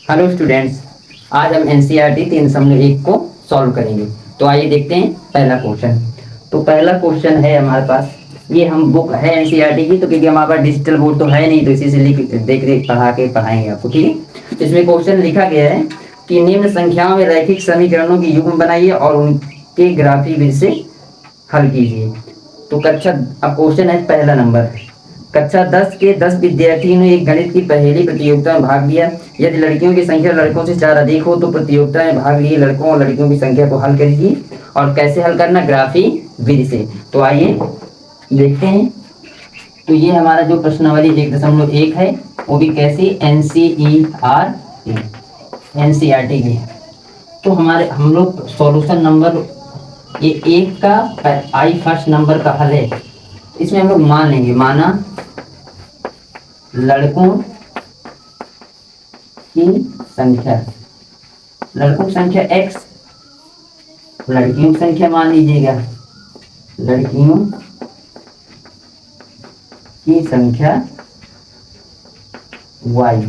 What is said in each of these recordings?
Hello students, आज हम NCERT 3.1 को सॉल्व करेंगे। तो आइए देखते हैं पहला क्वेश्चन। तो पहला क्वेश्चन है हमारे पास, ये हम बुक है एनसीईआरटी की, तो क्योंकि हमारे पास डिजिटल बोर्ड तो है नहीं, तो इसी से लिख देख देख पढ़ाएंगे आपको। ठीक है, तो इसमें क्वेश्चन लिखा गया है कि निम्न संख्याओं में रैखिक समीकरणों की युग्म बनाइए और उनके ग्राफी विधि से हल कीजिए। तो कक्षा, अब क्वेश्चन है पहला नंबर, कक्षा 10 के 10 विद्यार्थियों ने एक गणित की पहेली प्रतियोगिता में भाग लिया। यदि लड़कियों की संख्या लड़कों से 4 अधिक हो तो प्रतियोगिता में भाग लिए लड़कों और लड़कियों की संख्या को हल करिए। और कैसे हल करना, ग्राफी विधि से। तो आइए देखते हैं। तो ये हमारा जो प्रश्नावली 1.1 है, वो भी कैसी, एनसीईआरटी की। तो हमारे हम लोग सॉल्यूशन नंबर ये एक का आई फर्स्ट नंबर का हल है। इसमें हम लोग मान लेंगे, माना लड़कों की संख्या, लड़कों की संख्या x, लड़कियों की संख्या मान लीजिएगा, लड़कियों की संख्या y,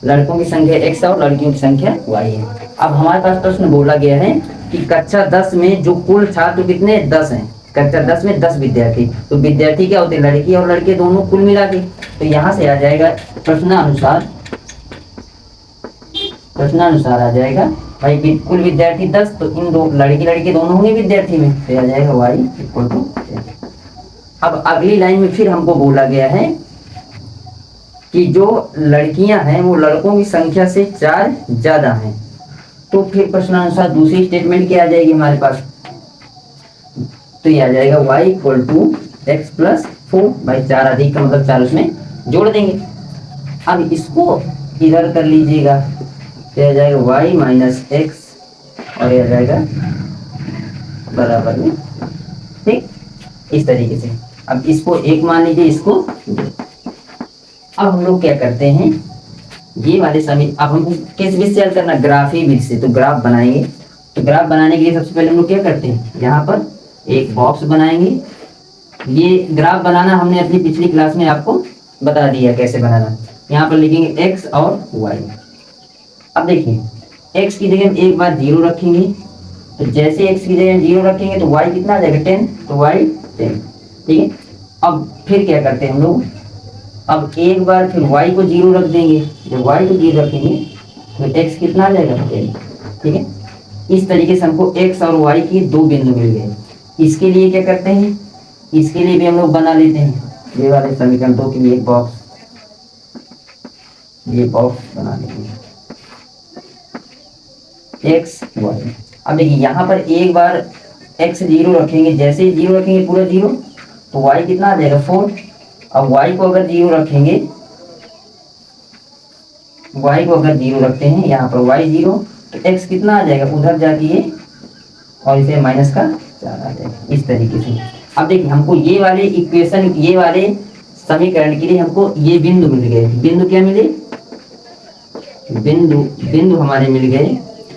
लड़कों की संख्या x और लड़कियों की संख्या y है। अब हमारे पास प्रश्न बोला गया है कि कक्षा 10 में जो कुल छात्र कितने 10 हैं, कक्षा 10 में 10 विद्यार्थी, तो विद्यार्थी क्या होते हैं, लड़की और लड़के दोनों कुल मिला के। तो यहाँ से आ जाएगा प्रश्नानुसार आ जाएगा भाई कुल विद्यार्थी 10, तो इन दो लड़की लड़के दोनों होंगे विद्यार्थी में, तो आ जाएगा y इक्वल टू। अब अगली लाइन में फिर हमको बोला गया है कि जो लड़कियां हैं वो लड़कों की संख्या से 4 ज्यादा हैं। तो फिर प्रश्नानुसार दूसरी स्टेटमेंट क्या आ जाएगी हमारे पास, तो ये आ जाएगा y equal to X plus 4, भाई 4 अधिक का मतलब 4 उसमें जोड़ देंगे। अब इसको इधर कर लीजिएगा, तो आ जाएगा y माइनस एक्स, और ये आ जाएगा बराबर में, ठीक, इस तरीके से। अब इसको एक मान लीजिए, इसको। अब हम लोग क्या करते हैं, ये वाले समीकरण अब हमको किस विधि से हल करना, ग्राफी विधि से। तो ग्राफ बनाएंगे, तो ग्राफ बनाने के लिए सबसे पहले हम लोग क्या करते हैं, यहाँ पर एक बॉक्स बनाएंगे। ये ग्राफ बनाना हमने अपनी पिछली क्लास में आपको बता दिया कैसे बनाना। यहाँ पर लिखेंगे x और y। अब देखिए x की जगह हम एक बार 0 रखेंगे, तो जैसे x की जगह 0 रखेंगे तो y कितना आ जाएगा 10, तो y 10, ठीक है। अब फिर क्या करते हैं हम लोग, अब एक बार फिर y को 0 रख देंगे, जब y को 0 रखेंगे तो x कितना आ जाएगा 10, ठीक है। इस तरीके से हमको x और y की दो बिंदु मिल गए। इसके लिए क्या करते हैं, इसके लिए भी हम लोग बना लेते हैं ये वाले समीकरण दो के लिए एक बॉक्स, ये बॉक्स बना लेंगे x y। अब देखिए यहाँ पर एक बार x 0 रखेंगे, जैसे ही 0 रखेंगे पूरा 0, तो y कितना आ जाएगा 4। अब y को अगर 0 रखेंगे, y को अगर 0 रखते हैं यहाँ पर y 0, तो x कितना आ जाएगा उधर जाके ये, और इसे माइनस का 4 आ जाएगा, इस तरीके से। अब देखिए हमको ये वाले इक्वेशन, ये वाले समीकरण के लिए हमको ये बिंदु मिल गए। बिंदु क्या मिले, बिंदु हमारे मिल गए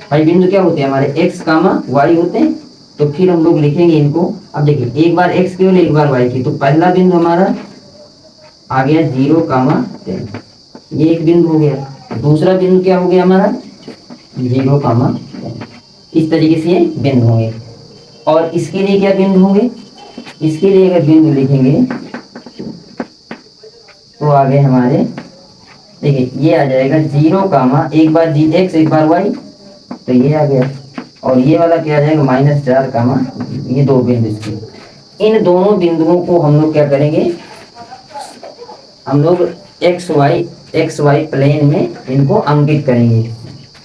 भाई। बिंदु क्या होते हैं हमारे, x कामा y होते हैं। तो फिर हम लोग लिखेंगे इनको। अब देखिए एक बार x केवल एक बार y की, तो पहला बिंदु हमारा आ गया 0 कामा 10, ये एक बिंदु हो गया। दूसरा बिंदु क्या हो गया हमारा 0 कामा 10, इस तरीके से ये बिंदु होंगे। और इसके लिए क्या बिंदु होंगे, इसके लिए अगर बिंदु लिखेंगे तो आ गए हमारे, देखिए ये आ जाएगा 0 कामा एक बार x एक बार y, तो ये आ गया। और ये वाला क्या आ जाएगा -4 कामा, ये दो बिंदु इसके। इन दोनों बिंदुओं को हम लोग क्या करेंगे, हम लोग एक्स वाई प्लेन में इनको अंकित करेंगे।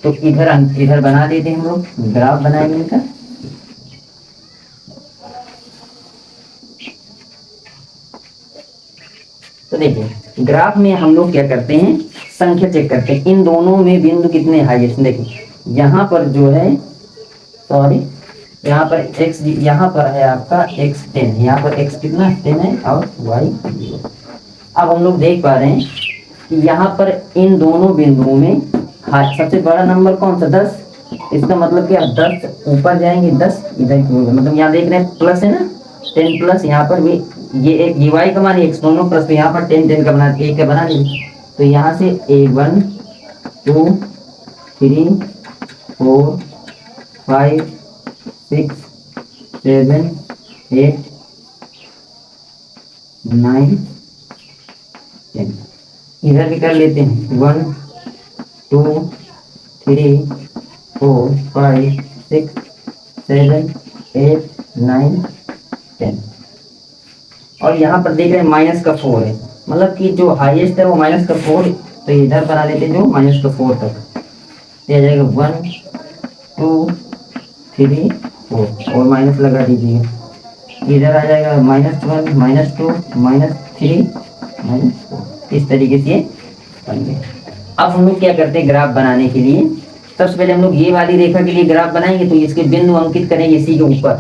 तो इधर बना देते हैं हम लोग, ग्राफ बनाएंगे इनका। तो देखिए ग्राफ में हम लोग क्या करते हैं, संख्या चेक करते हैं, इन दोनों में बिंदु कितने हाईएस्ट। देखिए यहाँ पर जो है, सॉरी यहाँ पर x, यहाँ पर है आपका x 10, यहाँ पर x कितना 10 है और y 0। अब हम लोग देख पा रहे हैं कि यहाँ पर इन दोनों बिंदुओं में सबसे बड़ा नंबर कौन सा 10। इसका मतलब क्या 10 ऊपर जाएंगे 10 इधर की होगा, मतलब यहाँ देख रहे हैं प्लस है ना 10 प्लस, यहाँ पर भी ये एक ये y का मान x दोनों प्लस, तो यहाँ पर 10 10 का बना 1 का बना दीजिए। तो यहाँ से a1 2 3 4 5 6 7 8 9 10। इधर भी कर लेते हैं 1 2 3 4 5 6 7 8 9 10। और यहाँ पर देख रहे हैं माइनस का 4 है, मतलब कि जो हाईएस्ट है वो माइनस का 4, तो इधर बना लेते हैं जो माइनस का 4 तक। ये आ जाएगा 1 2 3 4 और माइनस लगा दीजिएगा। इधर आ जाएगा -1 -2 -3 -4। इस तरीके से ये बन गया। अब हम लोग क्या करते हैं ग्राफ बनाने के लिए, सबसे पहले हम लोग ये वाली रेखा के लिए ग्राफ बनाएंगे, तो इसके बिंदु अंकित करेंगे इसी के ऊपर।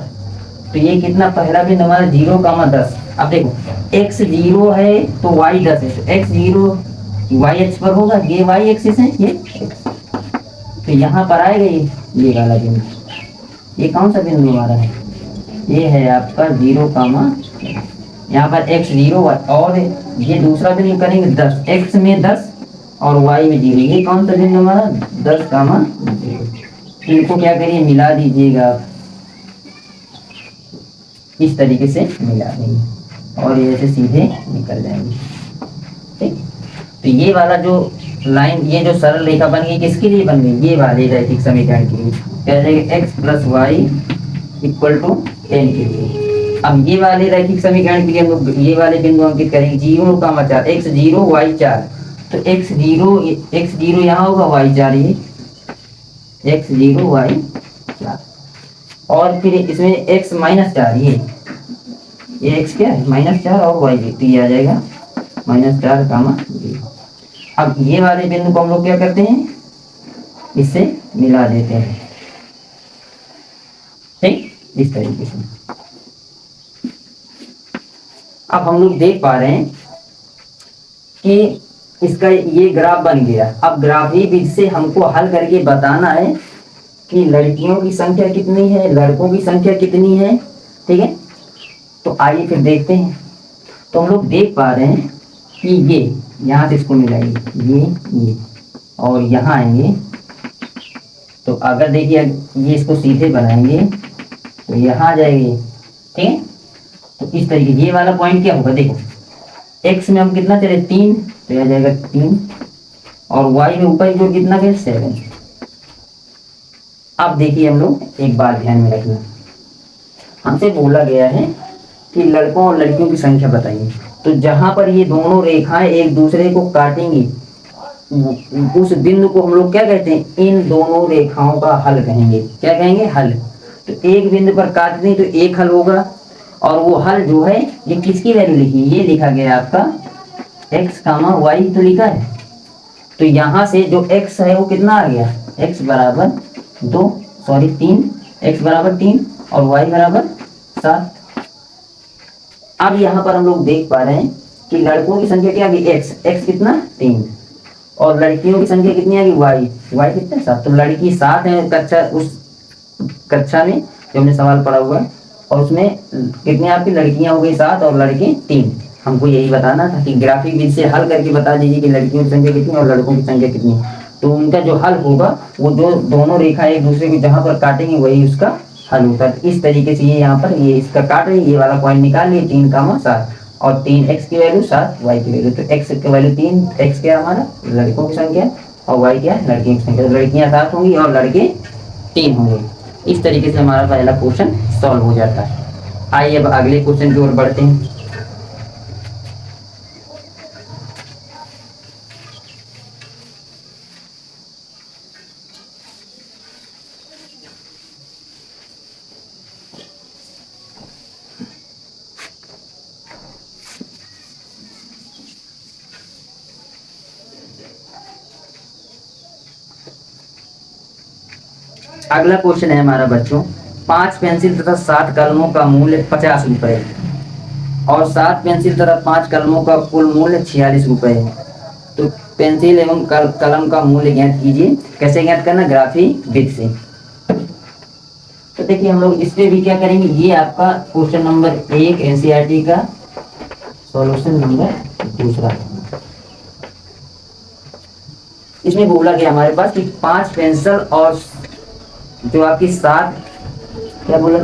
तो ये कितना, पहला बिंदु हमारा 0,10। अब देखो x 0 है तो y 10 है, तो x 0 y अक्ष पर होगा, ये y एक्सिस है, ये x। तो यहाँ पर आएगा ये वाला बिंदु। ये कौन सा बिंदु हमारा है, ये है आपका 0, यहाँ पर x 0 और ये दूसरा बिंदु करेंगे 10, x में 10 और y में 0। ये कौन सा बिंदु हमारा 10, 0। इनको क्या करिए, मिला दीजिएगा, इस तरीके से मिला देंगे और ये ऐसे सीधे निकल जाएंगे। ठीक, तो ये वाला जो लाइन, ये जो सरल रेखा बन गई, किसके लिए बन गई, ये वाले रैखिक समीकरण के लिए। क्या जाएगा, x + y = 10 के लिए। अब ये वाले रैखिक समीकरण के लिए हम लोग ये वाले बिंदु अंकित करेंगे 0,4, x 0 y 4। तो x 0 यहाँ होगा, y 4 ये x 0 y 4। और फिर इसमें x -4, ये x क्या है -4 और y भी, तो ये आ जाएगा -4, 0। अब ये वाले बिंदु को हम लोग क्या करते हैं, इससे मिला देते हैं। ठीक, इस तरीके से। अब हम लोग देख पा रहे हैं कि इसका ये ग्राफ बन गया। अब ग्राफी विधि से हमको हल करके बताना है कि लड़कियों की संख्या कितनी है, लड़कों की संख्या कितनी है। ठीक है, तो आइए फिर देखते हैं। तो हम लोग देख पा रहे हैं कि ये यहाँ से इसको मिलाएंगे, ये और यहाँ आएंगे। तो अगर देखिए ये इसको सीधे बनाएंगे तो यहाँ आ जाएंगे। ठीक है, तो इस तरीके ये वाला पॉइंट क्या होगा, देखो x में हम कितना चले 3, तो यह आ जाएगा 3 और y में ऊपर जो कितना गया 7। अब देखिए हम लोग एक बात ध्यान में रखना, हमसे बोला गया है कि लड़कों और लड़कियों की संख्या बताइए। तो जहां पर ये दोनों रेखाएं एक दूसरे को काटेंगी, उस बिंदु को हम लोग क्या कहते हैं, इन दोनों रेखाओं का हल कहेंगे। क्या कहेंगे, हल। तो एक बिंदु पर काट दें तो एक हल होगा, और वो हल जो है ये किसकी वैल्यू लिखी, ये लिखा गया आपका x, y तो लिखा है। तो यहाँ से जो x है वो कितना आ गया, x बराबर 3, x बराबर 3 और y बराबर 7। अब यहाँ पर हम लोग देख पा रहे हैं कि लड़कों की संख्या क्या आ गई, x कितना 3 और लड़कियों की संख्या कितनी आ गई, y कितना 7। तो लड़की 7 है कक्षा, उस कक्षा में जो हमने सवाल पढ़ा हुआ है, और उसमें कितनी आपकी लड़कियां हो गई 7 और लड़के 3। हमको यही बताना था कि ग्राफिक विधि से हल करके बता दीजिए कि लड़कियों की संख्या कितनी और लड़कों की संख्या कितनी। तो उनका जो हल होगा वो जो दोनों रेखा एक दूसरे को जहां पर काटेंगे वही उसका हल होता है। इस तरीके से ये यहाँ पर ये इसका काट रही है, ये वाला पॉइंट निकाल लिए 3,7 और 3x की वैल्यू 7 y की वैल्यू। तो x की वैल्यू 3, x क्या हमारा लड़कों की संख्या और y क्या है लड़कियों की संख्या। तो लड़कियां 7 होंगी और लड़के 3 होंगे। इस तरीके से हमारा पहला क्वेश्चन सॉल्व हो जाता है। आइए अब अगले क्वेश्चन की ओर बढ़ते हैं। अगला क्वेश्चन है हमारा बच्चों, 5 पेंसिल तथा 7 कलमों का मूल्य 50 रुपए और 7 पेंसिल तथा 5 कलमों का कुल मूल्य 46 रुपए है। तो पेंसिल एवं कलम का मूल्य ज्ञात कीजिए। कैसे ज्ञात करना, ग्राफिक विधि से। तो देखिए हम लोग इस पे भी क्या करेंगे, ये आपका क्वेश्चन नंबर 1 एनसीईआरटी का सॉल्यूशन नंबर 2। इसमें बोला गया हमारे पास कि 5 पेंसिल और जो आपकी 7, क्या बोला,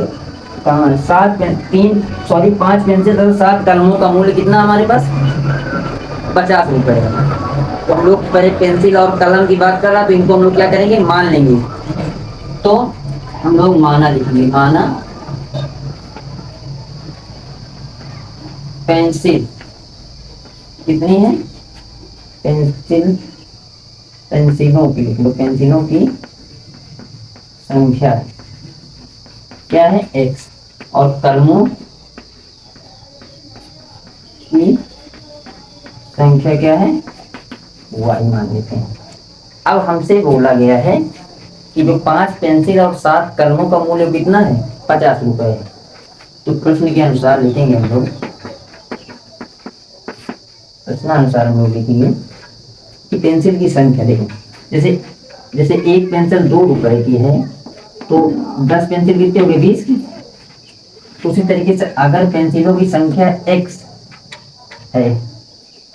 कहाँ, 5 पेंसिल और 7 कलमों का मूल्य कितना हमारे पास, 50 रुपए है। तो हम लोग पहले पेंसिल और कलम की बात कर रहा, तो इनको हम लोग क्या करेंगे, मान लेंगे। तो हम लोग माना लिखेंगे, माना पेंसिल कितनी है, पेंसिलों की लिख लो, पेंसिलों की संख्या क्या है, x, और कलमों की संख्या क्या है, y मान लेते हैं। अब हमसे बोला गया है कि जो 5 पेंसिल और 7 कलमों का मूल्य कितना है, 50 रुपए है। तो प्रश्न के अनुसार लिखेंगे हम लोग, प्रश्नानुसार हम लोग लिखेंगे कि पेंसिल की संख्या, देखो जैसे जैसे एक पेंसिल 2 रुपए की है, तो 10 पेंसिल कितने हो गए, 20 की। तो उसी तरीके से अगर पेंसिलों की संख्या x है,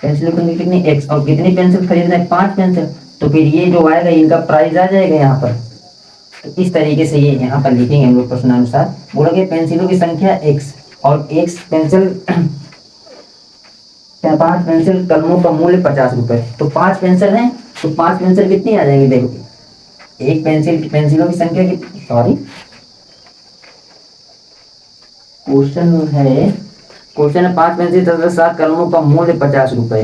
पेंसिलों की संख्या कितनी, x, और कितनी पेंसिल खरीदना है, 5 पेंसिल, तो फिर ये जो आएगा इनका प्राइस आ जाएगा यहाँ पर। तो इस तरीके से ये यहाँ पर लिखेंगे हम लोग प्रश्नानुसार। बोला कि पेंसिलों की संख्या x और x पेंसिल, 5 पेंसिल कलमों का मूल्य 50 रुपए। तो 5 पेंसिल है, तो 5 पेंसिल कितनी आ जाएंगी, देखो एक पेंसिलों की संख्या की, सॉरी क्वेश्चन है 5 पेंसिल तथा 7 कलमों का मूल्य 50 रुपए।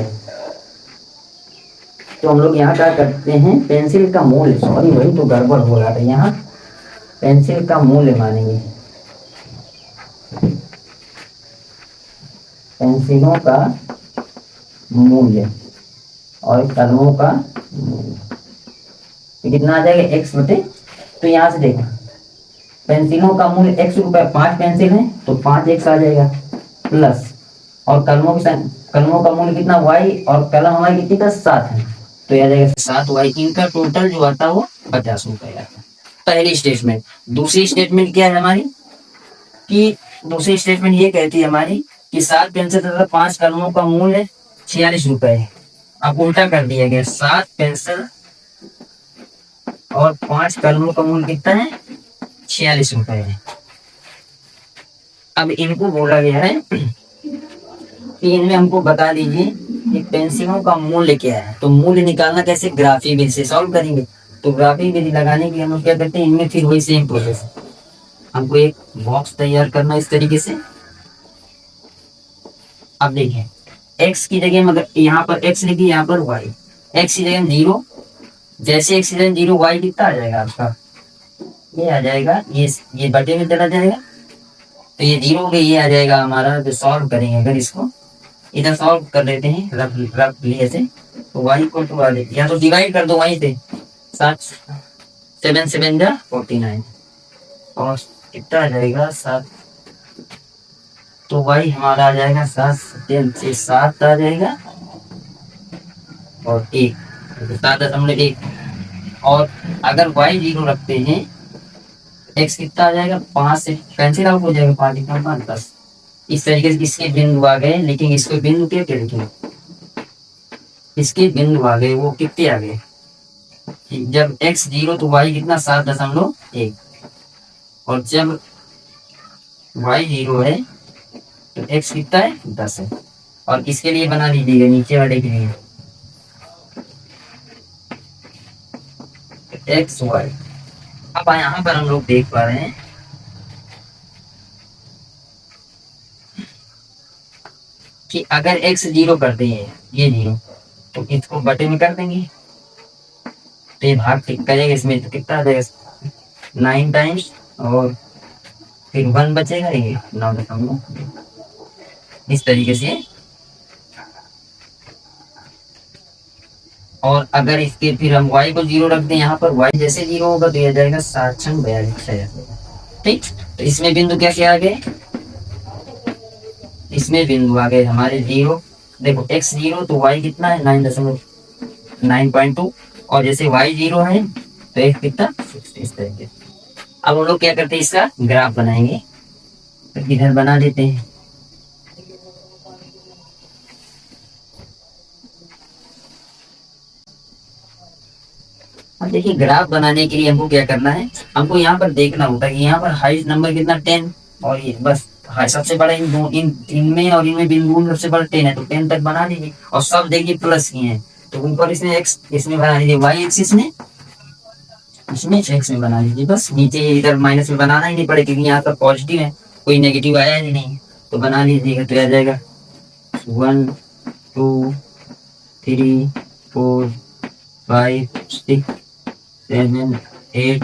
तो हम लोग यहाँ क्या करते हैं, पेंसिल का मूल्य, सॉरी वही तो गड़बड़ हो रहा था, यहाँ पेंसिल का मूल्य मानेंगे, पेंसिलों का मूल्य और कलमों का मूल्य, तो कितना आ जाएगा, x बटे, तो यहाँ से देखो पेंसिलों का मूल्य x रुपए, 5 पेंसिल है तो 5x आ जाएगा, प्लस, और कलमों का मूल्य कितना, y, और कलम हमारी कितनी का, 7 है, तो यह आ जाएगा 7y। इनका टोटल जो आता है वो 50 रुपए आता है। पहली स्टेटमेंट। दूसरी स्टेटमेंट क्या है हमारी, कि दूसरी स्टेटमेंट ये कहती है हमारी कि 7 पेंसिल तथा 5 कलमों का मूल्य 46 रुपए है। अब उल्टा कर दिया गया, 7 पेंसिल और 5 कलमों का मूल्य कितना है, 46 रुपए है। अब इनको बोला गया है कि इनमें हमको बता दीजिए कि पेंसिलों का मूल्य क्या है। तो मूल्य निकालना कैसे, ग्राफी विधि से सॉल्व करेंगे। तो ग्राफी विधि लगाने के हम लोग क्या करते हैं, इनमें फिर वही सेम प्रोसेस, हमको एक बॉक्स तैयार करना इस तरीके से। अब देखिए x की जगह, मगर यहाँ पर x लिखी, यहाँ पर y, x की जगह 0, जैसे x की जगह 0, y कितना आ जाएगा आपका, ये आ जाएगा, ये बटे में चला जाएगा, तो ये 0 हो गया, ये आ जाएगा हमारा। जो सॉल्व करेंगे अगर इसको इधर सॉल्व कर लेते हैं रफ लिए से, तो y इक्वल टू आ जाएगा, या तो डिवाइड कर दो वहीं पे, 7 7 जा 49, और कितना आ जाएगा 7, तो y हमारा आ जाएगा 7 आ जाएगा, और 1, 7.1। और अगर y 0 रखते हैं, x कितना आ जाएगा, 5 से पेंसिल आउट हो जाएगा, 5 इतना 5 10। इस तरीके से इसके बिंदु आ गए, लेकिन इसको बिंदु क्या क्या लिखेंगे, इसके बिंदु आ गए, वो कितने आ गए, जब x 0 तो y कितना 7.1, और जब y 0 है तो x कितना है, 10 है। और किसके लिए बना लीजिएगा, नीचे वाले के लिए, एक्स वाई। अब यहाँ पर हम लोग देख पा रहे हैं कि अगर x 0 कर दें, ये 0, तो इसको बटे में कर देंगे, तो ये भाग ठीक करेंगे, इसमें तो कितना आ जाएगा 9 टाइम्स, और फिर 1 बचेगा, ये 9.9, इस तरीके से। और अगर इसके फिर हम y को 0 रख दें, यहाँ पर y जैसे 0 होगा तो यह जाएगा 742। ठीक, तो इसमें बिंदु क्या क्या आ गए, इसमें बिंदु आ गए हमारे 0, देखो x 0 तो y कितना है 9.2, और जैसे y 0 है तो x कितना 6, इस तरीके से। अब हम लोग क्या करते हैं, इसका ग्राफ बनाएंगे, तो इधर बना देते हैं। अब देखिए ग्राफ बनाने के लिए हमको क्या करना है, हमको यहाँ पर देखना होता है कि यहाँ पर हाईएस्ट नंबर कितना 10, और ये बस सबसे बड़ा इन दो इनमें और इनमें बिंदुओं में सबसे बड़ा 10 है, तो 10 तक बना लीजिए। और सब देखिए प्लस किए हैं, तो ऊपर इसमें एक्स इसमें बना लीजिए, वाई एक्सिस में इसमें एक्स में बना लीजिए। बस नीचे इधर माइनस में बनाना ही नहीं पड़ेगा, क्योंकि यहाँ पर पॉजिटिव है, कोई नेगेटिव आया ही नहीं, तो बना लीजिएगा। तो आ जाएगा 1 2 3 4 5 6 7 8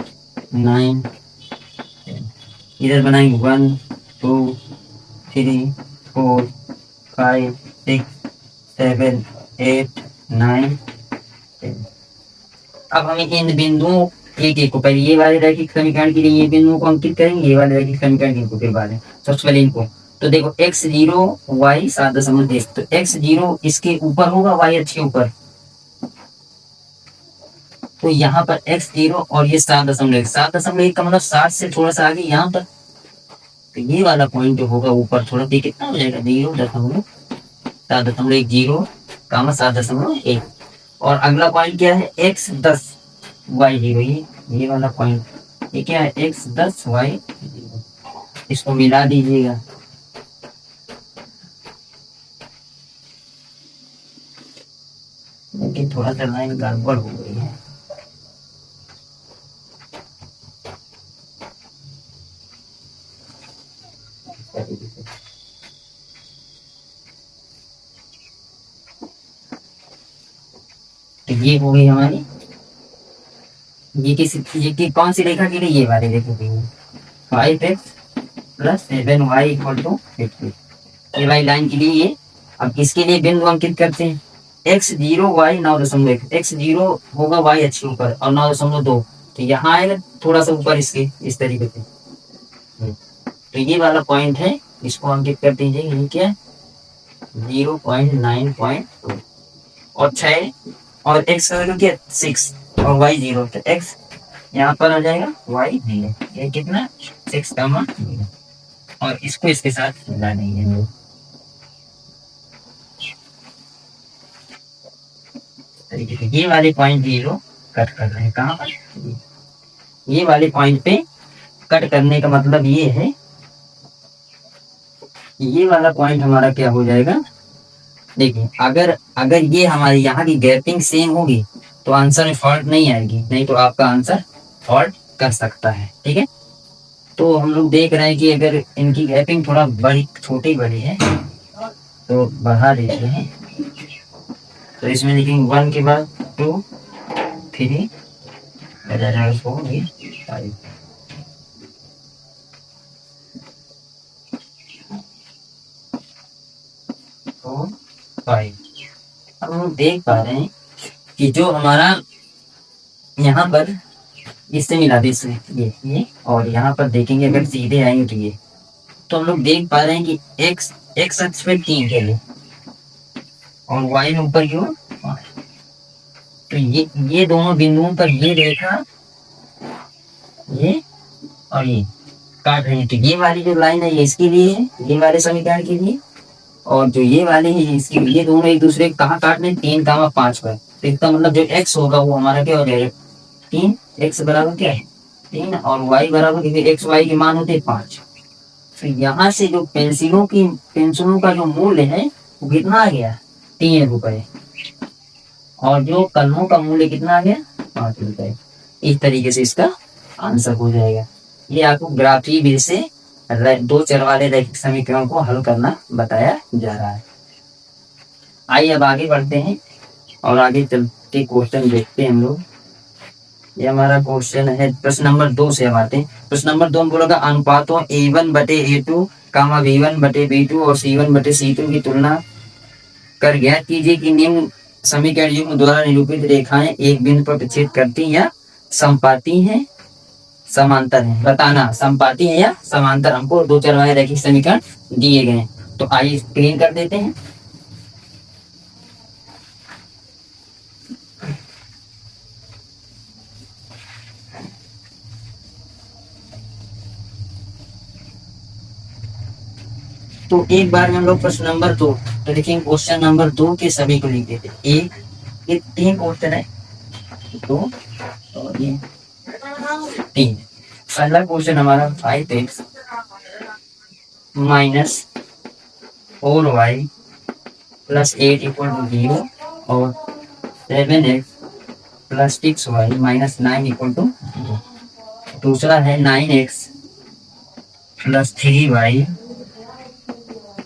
9 10। इधर बनाएंगे 1 2 3 4 5 6 7 8 9 10। अब हमें इन बिंदुओं एक एक को पहले ये वाले रैखिक समीकरण के लिए ये बिंदुओं को अंकित करेंगे, ये वाले रैखिक समीकरण इनको फिर बाद में। सबसे पहले इनको तो देखो x0 y 7.1, तो x0 इसके ऊपर होगा, y अच्छे ऊपर, तो यहाँ पर x0 और ये 7.1 का मतलब 7 से थोड़ा सा आगे यहाँ पर, तो ये वाला पॉइंट जो होगा ऊपर थोड़ा, तो कितना हो जाएगा 0.7.1, और अगला पॉइंट क्या है x10 y0, ये वाला पॉइंट ये क्या है x10 y0, इसको मिला दीजिएगा। लेकिन थोड़ा सा लाइन गड़बड़ हो गई है, तो ये हो गई हमारी, ये कौन सी रेखा के लिए, ये वाली रेखा के लिए 5x + 7y = 50, ये वाली लाइन के लिए ये। अब इसके लिए बिंदु अंकित करते हैं, x0 y 9.1, x0 होगा y अच्छे ऊपर और 9.2, तो यहाँ आएगा थोड़ा सा ऊपर इसके, इस तरीके से, तो ये वाला पॉइंट है, इसको अंकित कर दीजिए। ये क्या है 0.9.2 और 6, और x का वैल्यू क्या 6 और y 0, तो x यहाँ पर आ जाएगा, y 0, ये कितना 6, और इसको इसके साथ मिला देंगे। ये वाले पॉइंट 0 कट कर रहे हैं, कहाँ पर, ये वाले पॉइंट पे कट करने का मतलब ये है, ये वाला पॉइंट हमारा क्या हो जाएगा, देखिए अगर ये हमारी यहाँ की गैपिंग सेम होगी तो आंसर में फॉल्ट नहीं आएगी, नहीं तो आपका आंसर फॉल्ट कर सकता है। ठीक है, तो हम लोग देख रहे हैं कि अगर इनकी गैपिंग थोड़ा बड़ी छोटी बड़ी है तो बढ़ा देते हैं, तो इसमें लिखेंगे 1 के बाद 2 3 4 5, अब हम देख पा रहे हैं कि जो हमारा यहाँ पर इससे मिला दे, ये और यहाँ पर देखेंगे अगर सीधे आएंगे तो ये, तो हम लोग देख पा रहे हैं कि x अक्ष पे 3 के लिए और y में ऊपर की ओर 5, तो ये दोनों बिंदुओं पर ये रेखा ये और ये काट रही है, तो ये वाली जो लाइन है ये इसके लिए है, ये वाले समीकरण के लिए, और जो ये वाले है इसके लिए, ये दोनों एक दूसरे को कहाँ काट रहे हैं 3, 5 पर, तो इसका मतलब जो x होगा वो हमारा क्या हो जाएगा 3, x बराबर क्या है 3, और y बराबर, क्योंकि x y के मान होते हैं 5, फिर यहाँ से जो पेंसिलों का जो मूल्य है वो कितना आ गया 3 रुपए, और जो कलमों का मूल्य कितना आ गया 5 रुपए। इस तरीके से इसका आंसर हो जाएगा। ये आपको ग्राफी विधि से 2 चर वाले रैखिक समीकरण को हल करना बताया जा रहा है। आइए अब आगे बढ़ते हैं और आगे चलते क्वेश्चन देखते हैं हम लोग। ये हमारा क्वेश्चन है प्रश्न नंबर 2 से हम आते हैं। प्रश्न नंबर 2 बोलेगा अनुपातों A1/A2, B1/B2 और C1/C2 की तुलना कर ज्ञात कीजिए कि निम्न समीकरण युग्म द्वारा निरूपित रेखाएं एक बिंदु पर प्रक्षेप करती या संपाती हैं, समांतर है। बताना संपाती है या समांतर, हमको 2 चर वाले रैखिक समीकरण दिए गए, तो आइए क्लीन कर देते हैं। तो एक बार में हम लोग प्रश्न नंबर 2, तो देखिए क्वेश्चन नंबर 2 के सभी को लिख देते हैं। एक ये 3 क्वेश्चन है, 2 और ये 3। पहला क्वेश्चन हमारा 5x minus 4y plus 8 equal to 0 और 7x plus 6y minus 9 equal to 0। दूसरा है 9x plus 3y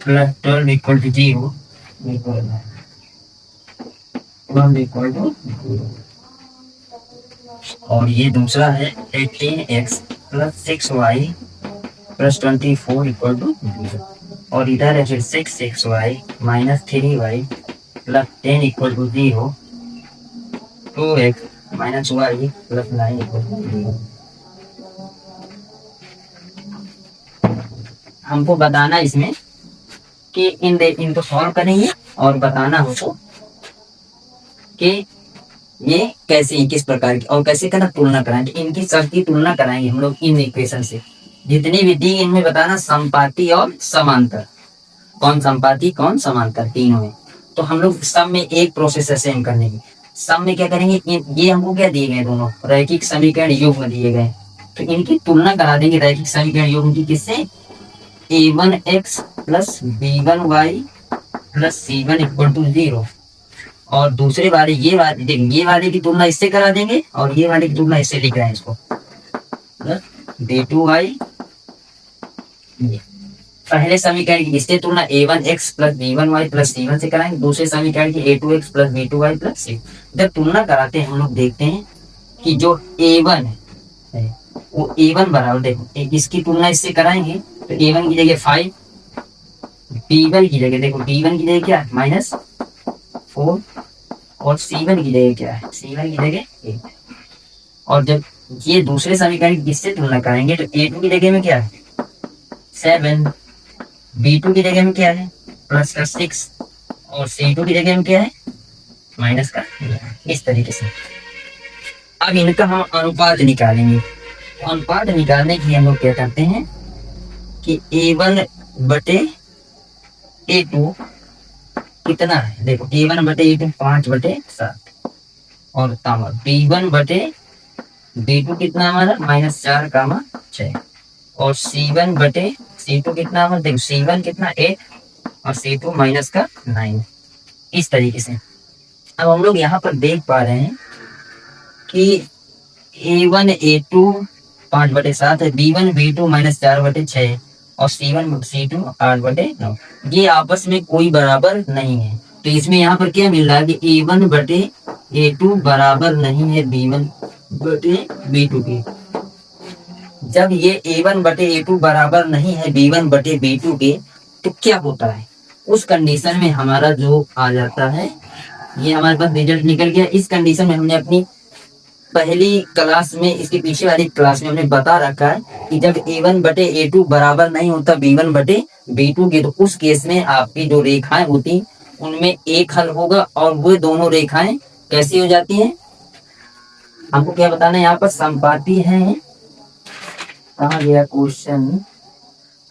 plus 12 equal to 0 equal to 0। और ये दूसरा है 18x plus 6y plus 24 equal to 0। और इधर है फिर 6xy minus 3y plus 10 equal to 0, 2x minus y plus 9 equal to 0। हमको बताना इसमें कि इनको सॉल्व करेंगे और बताना हमको कि ये कैसे किस प्रकार की और कैसे करना तुलना कराएंगे। इनकी सबकी तुलना कराएंगे हम लोग इन इक्वेशन से। जितनी भी दी इनमें बताना संपाती और समांतर, कौन संपाती कौन समांतर तीनों में। तो हम लोग सब में एक प्रोसेस से हम करने की। सब में क्या करेंगे, ये हमको क्या दिए गए, दोनों रैखिक समीकरण युग्म दिए गए, तो इनकी तुलना करा देंगे रैखिक समीकरण युग्म की किससे, a1x plus b1y plus c1 equal to 0। और दूसरे वाले ये वाले की तुलना इससे करा देंगे और ये वाले की तुलना इससे लिख रहे हैं इसको प्लस b2y। पहले समीकरण की इससे तुलना a1x plus b1y plus c1 से कराएंगे। दूसरे समीकरण की a2x plus b2y plus c। जब तुलना कराते हैं हम लोग देखते हैं कि जो a1 है वो a1 बराबर, देखो इसकी तुलना इससे कराएंगे तो a1 की जगह 5, b1 की जगह देखो b1 की जगह क्या है -4 और c1 की जगह क्या है, c1 की जगह 8। और जब ये दूसरे समीकरण की इससे तुलना कराएंगे तो a2 की जगह में क्या है 7, b2 की जगह में क्या है प्लस का 6 और c2 की जगह में क्या है माइनस का। इस तरीके से अब इनका हम अनुपात निकालेंगे। अनुपात निकालने के लिए हम लोग क्या करते हैं कि a1 बटे a2 कितना है, देखो a1 बटे a2 5/7 और b1 बटे b2 कितना हमारा -4, 6 और c1 बटे c2 कितना हमारा, देखो c1 कितना 8 और c2 माइनस का 9। इस तरीके से अब हम लोग यहाँ पर देख पा रहे हैं कि a1 a2 5/7 है, b1 b2 -4/6 और c1 c2 8/9। ये आपस में कोई बराबर नहीं है, तो इसमें यहाँ पर क्या मिल रहा है कि a1 बटे a2 बराबर नहीं है b1 बटे b2 के। जब ये a1 बटे a2 बराबर नहीं है b1 बटे b2 के तो क्या होता है, उस कंडीशन में हमारा जो आ जाता है, ये हमारे पास रिजल्ट निकल गया। इस कंडीशन में हमने अपनी पहली क्लास में, इसके पीछे वाली क्लास में हमने बता रखा है कि जब a1 बटे a2 बराबर नहीं होता b1 बटे b2 के, तो उस केस में आपकी जो रेखाएं होती उनमें एक हल होगा और वो दोनों रेखाएं कैसी हो जाती हैं, हमको क्या बताना है यहाँ पर संपाती है। कहाँ गया क्वेश्चन,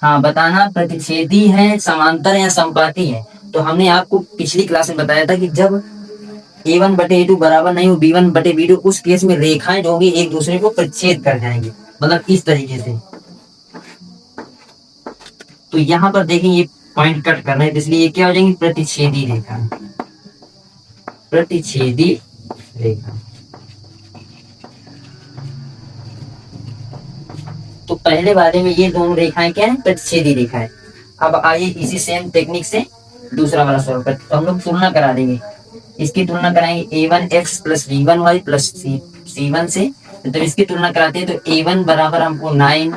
हाँ बताना प्रतिच्छेदी है, समांतर या संपाती है। तो हमने आपको पिछली क्लास में बताया था कि जब a1 बटे a2 बराबर नहीं हो b1 बटे b2, उस केस में रेखाएं जो होंगी एक दूसरे को प्रतिच्छेद कर जाएंगी, मतलब इस तरीके से। तो यहाँ पर देखें ये पॉइंट कट कर रहे हैं, इसलिए ये क्या हो जाएंगी प्रतिच्छेदी रेखा, प्रतिच्छेदी रेखा। तो पहले वाले में ये दोनों रेखाएं क्या है प्रतिच्छेदी रेखा है। अब आइए इसी सेम टेक्निक से दूसरा वाला सॉल्व करते, तो हम लोग तुलना करा देंगे। इसकी तुलना कराएंगे a1x plus b1y plus c1 से। तो इसकी तुलना कराते हैं तो a1 बराबर हमको 9,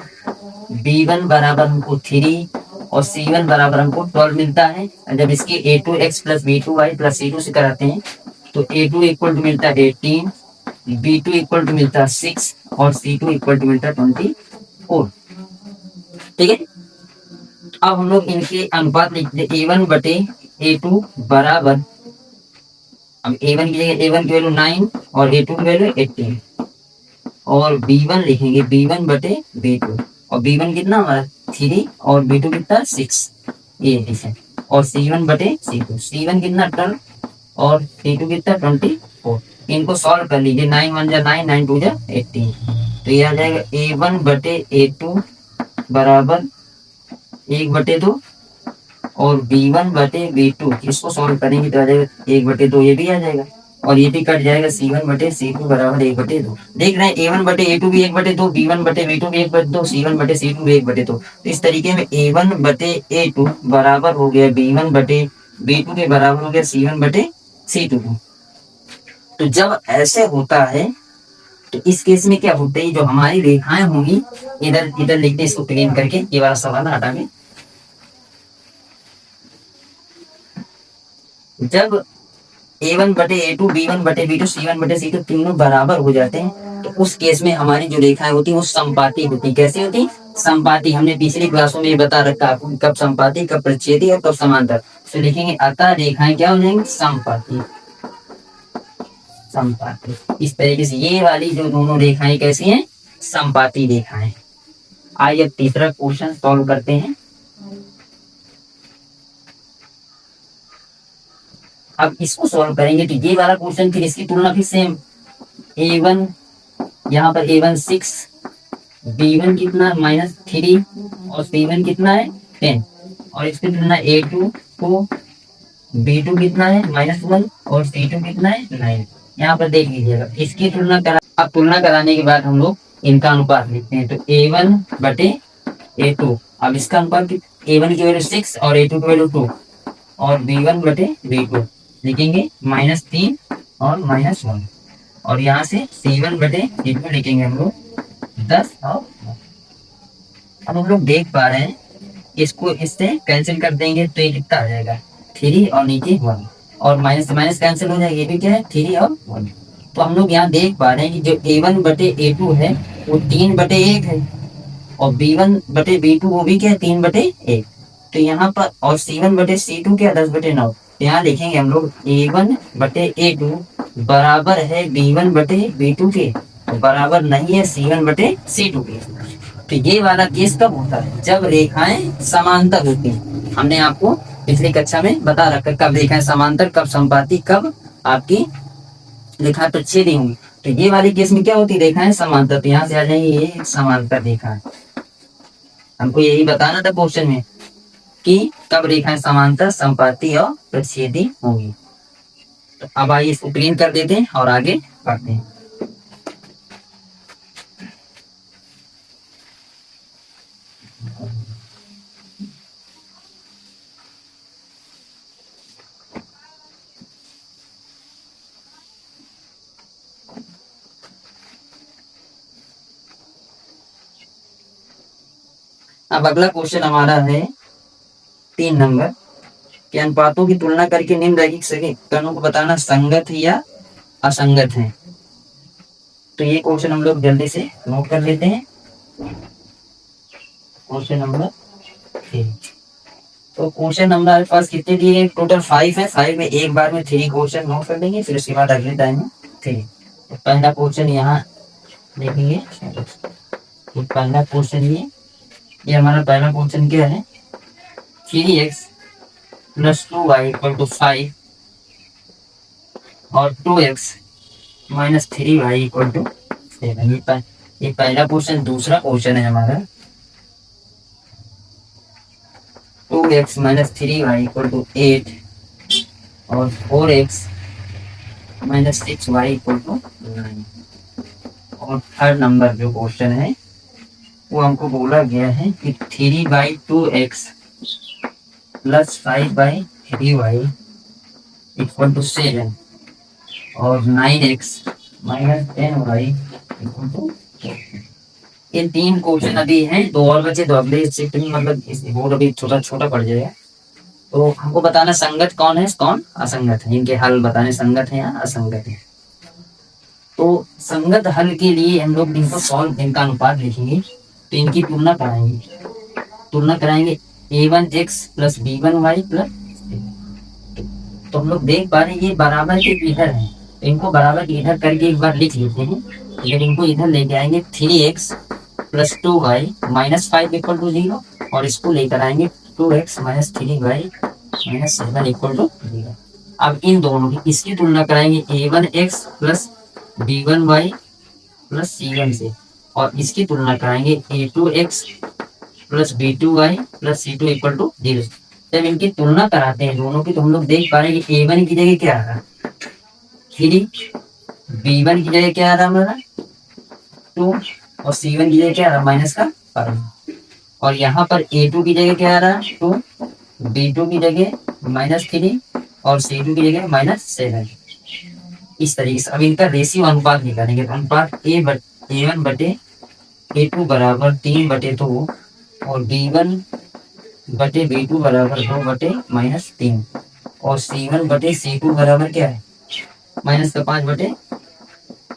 b1 बराबर हमको 3 और c1 बराबर हमको 12 मिलता है। जब इसकी a2x plus b2y plus c2 से कराते हैं तो a2 इक्वल टू मिलता है 18, b2 इक्वल टू मिलता है 6 और c2 इक्वल टू मिलता है 24। ठीक है, अब हम लोग इनके अनुपात लिखते a1 बटे a2 बराबर, अब a1 की जगह a1 की वैल्यू 9 और a2 की वैल्यू 18 और b1 लिखेंगे b1 बटे b2 और b1 कितना हमारा 3 और b2 कितना 6, ये लिखें। और c1 बटे c2, c1 कितना 12 और c2 कितना 24। इनको सॉल्व कर लीजिए। 9 1 जा 9, 9 2 जा 18। तो ये आ जाएगा A1/A2 बराबर 1/2 और B1/B2। इसको सॉल्व करेंगे तो आ जाएगा 1/2, ये भी आ जाएगा और ये भी कट जाएगा। C1/C2 बराबर 1/2। देख रहे हैं A1/A2 भी 1/2, B1/B2 भी 1/2, C1/C2 भी 1/2। तो इस तरीके में A1/A2 बराबर हो गया B1/B2 के बराबर हो गया C1/C2। तो जब ऐसे होता है तो इस केस में क्या होता है, जो हमारी रेखाएं होंगी, इधर इधर लिखते हैं इसको क्लीन करके, ये वाला सवाल हटा के। जब A1/A2, B1/B2, C1/C2 तीनों बराबर हो जाते हैं तो उस केस में हमारी जो रेखाएं होती हैं वो संपाती होती। कैसी होती? संपाती। हमने पिछली क्लासों में ये बता रखा है कब संपाती, कब प्रच्छेदी और कब समांतर। तो लिखेंगे अतः रेखाएं क्या हो जाएंगी? संपाती। संपाती। इस तरीके से ये वाली जो दोनों रेखाएं कैसी हैं? संपाती रेखाएं। आइए अब तीसरा क्वेश्चन सॉल्व करते हैं। अब इसको सॉल्व करेंगे तो ये वाला क्वेश्चन फिर इसकी तुलना फिर सेम। A1 यहाँ पर A1 6, B1 कितना -3 और C1 कितना है 10 और इसकी तुलना A2 को B2 कितना है -1 और C2 कितना है 9। यहाँ पर देख लीजिएगा इसकी तुलना करा। अब तुलना कराने के बाद हम लोग इनका अनुपात लिखते हैं। तो A1/A2। अब इसका अनुपात A1 की वैल्यू 6 और A2 की वैल्यू 2 और B1/B2 लिखेंगे -3 और -1 और यहाँ से C1/C2 लिखेंगे हम लोग 10 और 9। अब हम लोग देख पा रहे हैं इसको इससे कैंसिल कर देंगे तो ये कितना आ जाएगा 3 और नीचे 1 और माइनस से माइनस कैंसिल हो जाएगा। ये भी क्या है 3 और 1। तो हम लोग यहाँ देख पा रहे हैं कि जो A1/A2 है वो 3/1 है और B1/B2 वो भी क्या है 3/1। तो यहाँ पर और C1/C2 क्या 10/9। यहाँ लिखेंगे हम लोग A1/A2 बराबर है B1/B2 के, बराबर नहीं है C1/C2 के। तो ये वाला केस कब होता है? जब रेखाएं समांतर होती हैं। हमने आपको पिछली कक्षा में बता रखा कब रेखाएं समांतर, कब संपाती, कब आपकी रेखाएं प्रच्छेदी होंगी। तो ये वाली केस में क्या होती है? रेखाएं समांतर। तो यहाँ से आ जाएंगे ये समांतर रेखाएं। हमको यही बताना था क्वेश्चन में कि कब रेखाएं समांतर, संपाती और प्रच्छेदी होंगी। तो अब आइए इसको क्लीन कर देते हैं और आगे बढ़ते हैं। अब अगला क्वेश्चन हमारा है 3 नंबर के अनुपातों की तुलना करके निम्नलिखित समीकरणों को बताना संगत या असंगत है। तो ये क्वेश्चन हम लोग जल्दी से नोट कर लेते हैं। Question number 3। तो क्वेश्चन नंबर हमारे पास कितने दिए गए? टोटल 5 है। 5 में एक बार में 3 क्वेश्चन नोट कर लेंगे, फिर उसके बाद अगले टाइम में 3। तो पहला क्वेश्चन यहाँ देखेंगे। तो पहला क्वेश्चन ये हमारा पहला क्वेश्चन क्या है? 3x + 2y = 5 और 2x - 3y = 7। ये पहला क्वेश्चन। दूसरा क्वेश्चन है हमारा 2x - 3y = 8 और 4x - 6y = 9। और थर्ड नंबर जो क्वेश्चन है वो हमको बोला गया है कि 3/2x + 5/3y = 7 और 9x - 10y = 4। ये 3 क्वेश्चन अभी हैं, 2 और बचे। तो अगले शिफ्ट में मतलब बोर्ड अभी छोटा छोटा पड़ जाएगा। तो हमको बताना संगत कौन है, कौन असंगत है। इनके हल बताने संगत है या असंगत है। तो संगत हल के लिए हम लोग इनको सॉल्व, इनका अनुपात लिखेंगे तो इनकी तुलना कराएंगे A1x + B1y + तो हम लोग देख पा रहे हैं ये बराबर के इधर है। तो इनको बराबर के इधर करके एक बार लिख लेते हैं। लेकिन इनको इधर लेके आएंगे 3x + 2y - 5 = 0 और इसको लेकर आएंगे 2x - 3y - 7 = 0। अब इन दोनों की इसकी तुलना कराएंगे a1x plus b1y plus c1 से, और इसकी तुलना कराएंगे a2x plus b2y plus c2 equal to 0। जब इनकी तुलना कराते हैं दोनों की, तो हम लोग देख पा रहे हैं कि a1 की जगह क्या आ रहा है 3, b1 की जगह क्या आ रहा हमारा 2, और c1 की जगह क्या आ रहा माइनस का 5, और यहाँ पर a2 की जगह क्या आ रहा है 2, b2 की जगह -3 और c2 की जगह -7। इस तरीके से अब इनका रेशियो अनुपात निकालेंगे, तो अनुपात a1 बटे a2 बराबर 3/2 और b1 बटे b2 बराबर 2 बटे -3 और c1 बटे c2 बराबर क्या है -5 बटे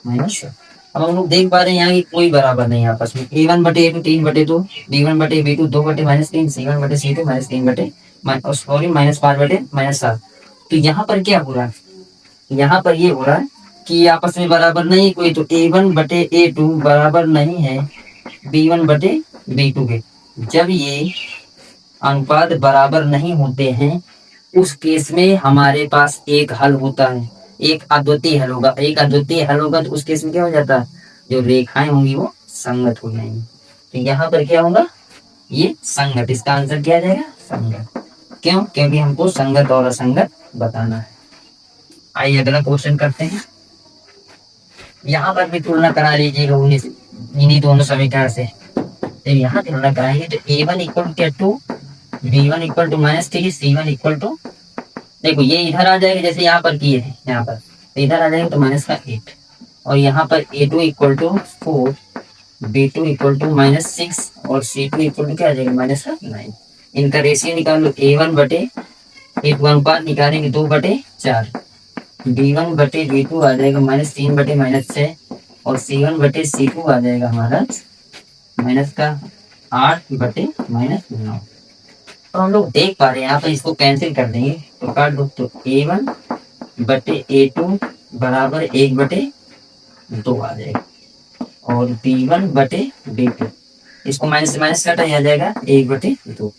-7। अब हम लोग देख पा रहे हैं यहाँ की कोई बराबर नहीं आपस में, a1 बटे a2 3/2, b1 बटे b2 2 बटे -3, c1 बटे c2 -3 बटे सॉरी -5 बटे -7। तो यहाँ पर क्या हो रहा है, यहाँ पर ये हो रहा है कि आपस में बराबर नहीं कोई, तो a1 बटे a2 बराबर नहीं है b1 बटे b2 के। जब ये अनुपात बराबर नहीं होते हैं उस केस में हमारे पास एक हल होता है, एक अद्वितीय हल होगा। एक अद्वितीय हल होगा तो उस केस में क्या हो जाता है, जो रेखाएं होंगी वो संगत हो जाएंगी। तो यहाँ पर क्या होगा, ये संगत, इसका आंसर क्या आ जाएगा संगत। क्यों, क्योंकि हमको संगत और असंगत बताना है। आइए अगला क्वेश्चन करते हैं। यहाँ पर भी तुलना करा लीजिएगा इन्हीं दोनों समीकरण से। तो यहाँ तुलना कराएंगे तो a1 equal to b1 equal to -3, c1 equal to, देखो ये इधर आ जाएगा जैसे यहाँ पर किए हैं, यहाँ पर तो इधर आ जाएगा तो -8, और यहाँ पर a2 equal to 4, b2 equal to -6 और c2 इक्वल टू क्या आ जाएगा -9। इनका रेशियो निकाल लो, a1 बटे a2 अनुपात निकालेंगे 2/4, b1 बटे b2 आ जाएगा -3 बटे -6 और c1 बटे c2 आ जाएगा हमारा -8 बटे -9। तो हम लोग देख पा रहे हैं यहाँ पर, इसको कैंसिल कर देंगे तो काट दो, तो a1 बटे a2 बराबर 1/2 आ जाएगा, और b1 बटे b2 इसको माइनस से माइनस काटा आ जाएगा 1/2,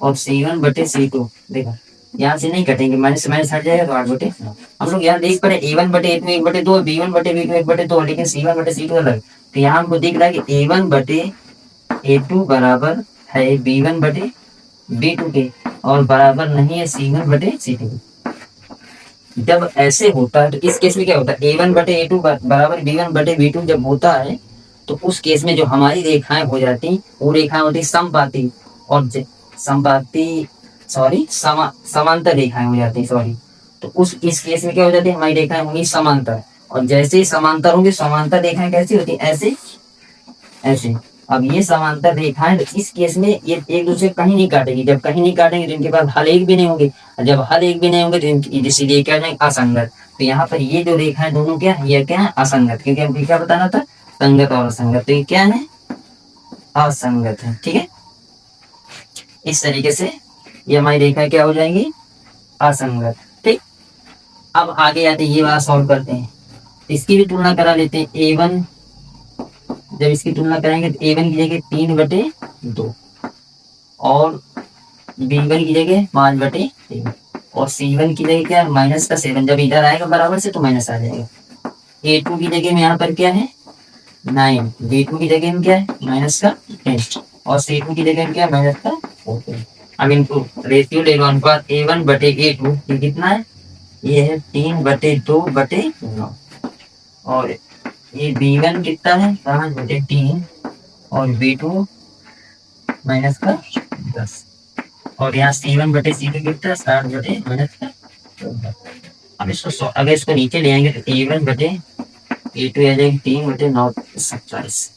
और c1 बटे c2 देखो यहाँ से नहीं कटेंगे, माइनस से माइनस हट जाएगा तो 8/9। हम लोग यहाँ देख पा रहे a1 बटे a2 1/2, b1 बटे b2 1/2, लेकिन c1 बटे c2 अलग। तो यहाँ हमको दिख रहा है कि a1 बटे a2 बराबर है b1 बटे b2 के और बराबर नहीं है c1 बटे c2 के। जब ऐसे होता है तो इस केस में क्या होता है, a1 बटे a2 बराबर b1 बटे b2 जब होता है तो उस केस में जो हमारी रेखाएं हो जाती वो रेखाएं होती समपाती और समांतर रेखाएं हो जाती सॉरी। तो इस केस में क्या हो जाती है, हमारी रेखाएं होंगी समांतर, और जैसे ही समांतर होंगी समांतर रेखाएं कैसी होती है, ऐसे ऐसे। अब ये समांतर रेखाएं इस केस में ये एक दूसरे कहीं नहीं काटेगी, जब कहीं नहीं काटेंगे तो इनके पास हल एक भी नहीं होंगे, और जब हल एक भी नहीं होंगे तो इनकी इसीलिए क्या जाएंगे असंगत। तो यहाँ पर ये जो रेखाएं दोनों क्या है, ये क्या है असंगत, क्योंकि हमको क्या बताना था संगत और असंगत, तो ये क्या है असंगत है। ठीक है, इस तरीके से ये हमारी रेखाएं क्या हो जाएंगी असंगत। ठीक, अब आगे आते ये बात सॉल्व करते हैं, इसकी भी तुलना करा लेते हैं। a1 जब इसकी तुलना करेंगे तो a1 की जगह 3/2 और b1 की जगह 5/3 और c1 की जगह क्या है -7। जब इधर आएगा बराबर से तो माइनस आ जाएगा। a2 की जगह में यहाँ पर क्या है 9, b2 की जगह में क्या है -10 और c2 की जगह में क्या है -14। अब इनको रेशियो ले लो, अनुपात a1 बटे a2 ये कितना है, ये है 3/2/9 और ये b1 कितना है 5/3 और b2 -10 और यहाँ c1 बटे c2 कितना 60/14। अब इसको अगर इसको नीचे ले आएंगे तो a1 बटे a2 आ जाएगा 3/9 27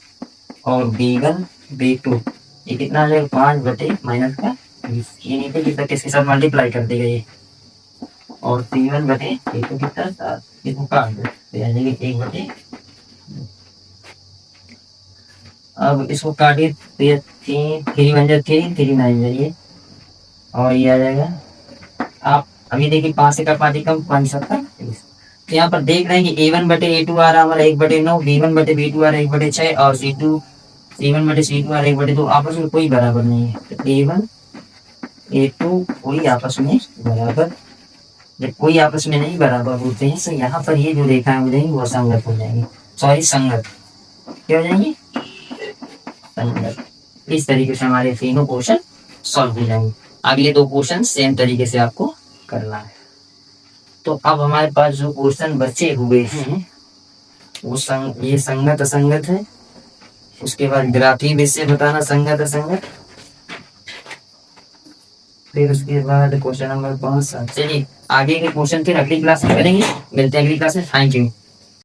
और b1 b2 ये कितना आ जाएगा 5/-20। ये नीचे कितना किसके साथ मल्टीप्लाई कर देगा ये, और c1 बटे a2 कितना 7, इसको काट दो तो आ जाएगा 1/। अब इसको काटिए तो ये 3 बन जाए 3 9 जाइए और ये आ जाएगा। आप अभी देखिए 5 से 5 कम 5 7 तो यहाँ पर देख रहे हैं कि a1 बटे a2 आ रहा हमारा 1/9, b1 बटे b2 आ रहा है 1/6 और c1 बटे c2 आ रहा है 1/2। आपस में कोई बराबर नहीं है, तो a1 a2 कोई आपस में बराबर जब कोई आपस में नहीं बराबर होते हैं तो यहाँ पर ये जो रेखाएं हो जाएंगी वो असंगत हो जाएंगी, सॉरी संगत, क्या हो जाएंगी, संगत। इस तरीके से हमारे तीनों क्वेश्चन सॉल्व हो जाएंगे। अगले दो क्वेश्चन सेम तरीके से आपको करना है। तो अब हमारे पास जो क्वेश्चन बचे हुए हैं वो ये संगत असंगत है, उसके बाद ग्राफी बेस से बताना संगत असंगत, फिर उसके बाद क्वेश्चन नंबर 5। चलिए आगे के क्वेश्चन फिर अगली क्लास में करेंगे। मिलते हैं अगली क्लास में। Thank you.